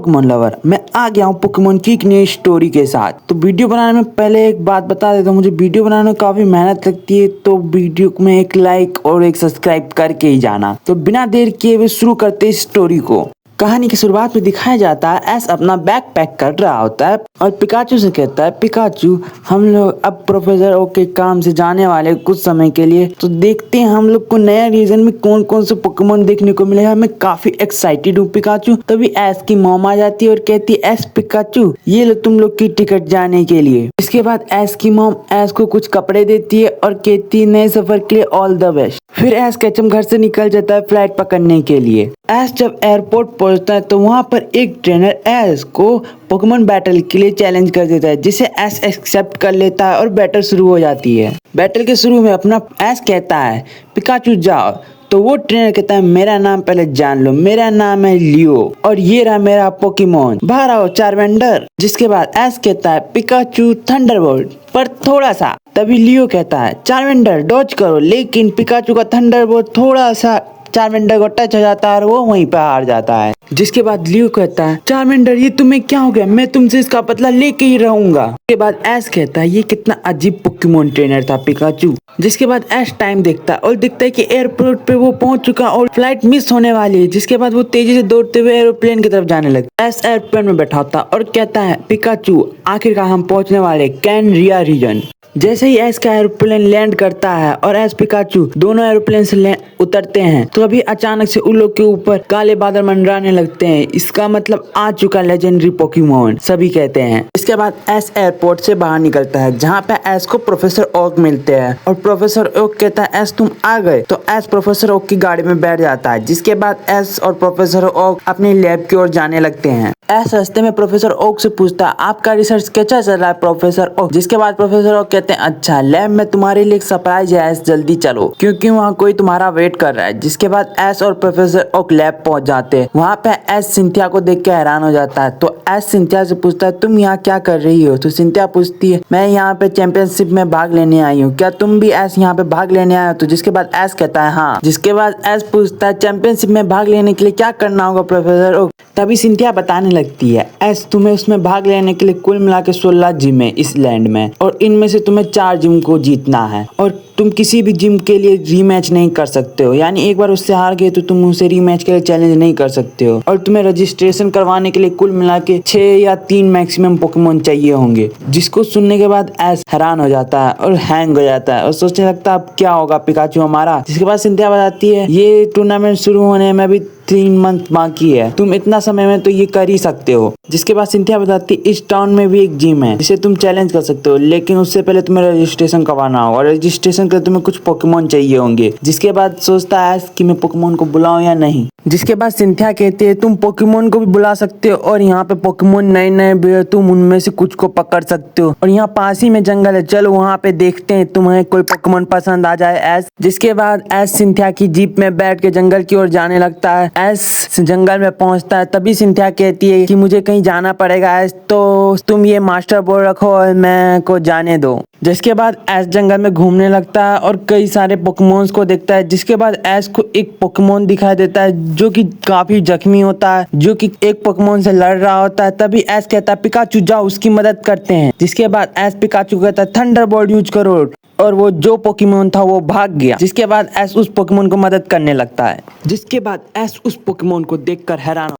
Pokemon lover, मैं आ गया हूँ पोकेमोन की एक नई स्टोरी के साथ। तो वीडियो बनाने में पहले एक बात बता देता हूँ, मुझे वीडियो बनाने में काफी मेहनत लगती है, तो वीडियो में एक लाइक और एक सब्सक्राइब करके ही जाना। तो बिना देर किए हुए शुरू करते इस स्टोरी को। कहानी की शुरुआत में दिखाया जाता है एस अपना बैग पैक कर रहा होता है और पिकाचू से कहता है, पिकाचू हम लोग अब प्रोफेसर ओक के काम से जाने वाले कुछ समय के लिए, तो देखते हैं हम लोग को नया रीजन में कौन कौन से पोकेमोन देखने को मिलेगा। मैं काफी एक्साइटेड हूँ पिकाचू। तभी एस की मॉम आ जाती है और कहती है, एस पिकाचू ये लो तुम लोग की टिकट जाने के लिए। इसके बाद एस की मॉम एस को कुछ कपड़े देती है और कहती है नए सफर के लिए ऑल द बेस्ट। फिर एस केचम घर से निकल जाता है फ्लाइट पकड़ने के लिए। एस जब एयरपोर्ट पहुंचता है तो वहां पर एक ट्रेनर एस को पोकेमोन बैटल के लिए चैलेंज कर देता है, जिसे एस एक्सेप्ट कर लेता है और बैटल शुरू हो जाती है। बैटल के शुरू में अपना एस कहता है, पिकाचू जाओ, तो वो ट्रेनर कहता है, मेरा नाम पहले जान लो, मेरा नाम है लियो और ये रहा मेरा पोकेमोन, बाहर आओ चारमेंडर। जिसके बाद एस कहता है, पिकाचू थंडरबोल्ट पर थोड़ा सा। तभी लियो कहता है, चारमेंडर डॉज करो, लेकिन पिकाचू का थंडरबोल्ट थोड़ा सा चारमेंडर को टच हो जाता है और वो वहीं पर हार जाता है। जिसके बाद लियो कहता है, चारमेंडर ये तुम्हें क्या हो गया, मैं तुमसे इसका बदला लेके ही रहूंगा। उसके बाद एस कहता है, ये कितना अजीब पोकेमोन ट्रेनर था पिकाचू। जिसके बाद एस टाइम देखता है और दिखता है कि एयरपोर्ट पे वो पहुंच चुका और फ्लाइट मिस होने वाली है। जिसके बाद वो तेजी से दौड़ते हुए एरोप्लेन की तरफ जाने लगता है। एस एयरप्लेन में बैठा होता और कहता है, पिकाचू आखिरकार हम पहुंचने वाले कैनरिया रीजन। जैसे ही एस का एरोप्लेन लैंड करता है और एस पिकाचू दोनों एरोप्लेन से उतरते हैं, तो अभी अचानक से उन लोग के ऊपर काले बादल मंडराने लगते हैं। इसका मतलब आ चुका लेजेंडरी पोकेमोन, सभी कहते हैं। इसके बाद एस एयरपोर्ट से बाहर निकलता है, जहाँ पे एस को प्रोफेसर ओक मिलते हैं और प्रोफेसर ओक कहता है, एस तुम आ गए। तो एस प्रोफेसर ओक की गाड़ी में बैठ जाता है। जिसके बाद एस और प्रोफेसर ओक अपनी लैब की ओर जाने लगते हैं। एस रास्ते में प्रोफेसर ओक से पूछता है, आपका रिसर्च कैसा चल रहा है प्रोफेसर ओक। जिसके बाद प्रोफेसर ओक कहते हैं, अच्छा लैब में तुम्हारे लिए एक सरप्राइज है एस, जल्दी चलो क्योंकि वहाँ कोई तुम्हारा वेट कर रहा है। जिसके बाद एस और प्रोफेसर ओक लैब पहुंच जाते हैं। वहाँ पे एस सिंथिया को देख के हैरान हो जाता है। तो एस सिंथिया से पूछता है, तुम यहाँ क्या कर रही हो। तो सिंथिया पूछती है, मैं यहाँ पे चैंपियनशिप में भाग लेने आई हूँ, क्या तुम भी एस यहाँ पे भाग लेने आए हो। तो जिसके बाद एस कहता है हाँ। जिसके बाद एस पूछता है, चैंपियनशिप में भाग लेने के लिए क्या करना होगा प्रोफेसर ओक। तभी सिंथिया बताने लगती है, एस तुम्हें उसमें भाग लेने के लिए कुल मिला के 16 जिम है इस लैंड में और इनमें से तुम्हें 4 जिम को जीतना है और तुम किसी भी जिम के लिए रीमैच नहीं कर सकते हो, यानी एक बार उससे हार गए तो तुम उसे रीमैच के लिए चैलेंज नहीं कर सकते हो और तुम्हें रजिस्ट्रेशन करवाने के लिए कुल मिला के 6 या 3 मैक्सिमम पोकेमोन चाहिए होंगे। जिसको सुनने के बाद एस हैरान हो जाता है और हैंग हो जाता है और सोचने लगता है अब क्या होगा पिकाचू हमारा। जिसके बाद सिंथिया बताती है, ये टूर्नामेंट शुरू होने में भी 3 मंथ बाकी है, तुम इतना समय में तो ये कर ही सकते हो। जिसके बाद सिंथिया बताती है, इस टाउन में भी एक जिम है जिसे तुम चैलेंज कर सकते हो, लेकिन उससे पहले तुम्हें रजिस्ट्रेशन करवाना होगा और रजिस्ट्रेशन के तुम्हें कुछ पोकेमोन चाहिए होंगे। जिसके बाद सोचता है कि मैं पोकेमोन को बुलाऊं या नहीं। जिसके बाद सिंथिया कहती है, तुम पोकेमोन को भी बुला सकते हो और यहाँ पे पोकेमोन नए नए भी है, तुम उनमें से कुछ को पकड़ सकते हो और यहाँ पास ही में जंगल है, चलो वहाँ पे देखते हैं तुम्हें कोई पोकेमोन पसंद आ जाए एस। जिसके बाद एस सिंथिया की जीप में बैठ के जंगल की ओर जाने लगता है। एस जंगल में पहुंचता है, तभी सिंथिया कहती है कि मुझे कहीं जाना पड़ेगा एस, तो तुम ये मास्टर बोर्ड रखो और मैं को जाने दो। जिसके बाद एस जंगल में घूमने लगता है और कई सारे पोकेमोन्स को देखता है। जिसके बाद एस को एक पोकेमोन दिखाई देता है जो कि काफी जख्मी होता है, जो कि एक पोकेमोन से लड़ रहा होता है। तभी एस कहता है, पिकाचू जाओ उसकी मदद करते हैं। जिसके बाद एस पिकाचू कहता है, थंडरबोल्ट यूज करो और वो जो पोकेमोन था वो भाग गया। जिसके बाद एस उस पोकेमोन को मदद करने लगता है। जिसके बाद एस उस पोकेमोन को देखकर हैरान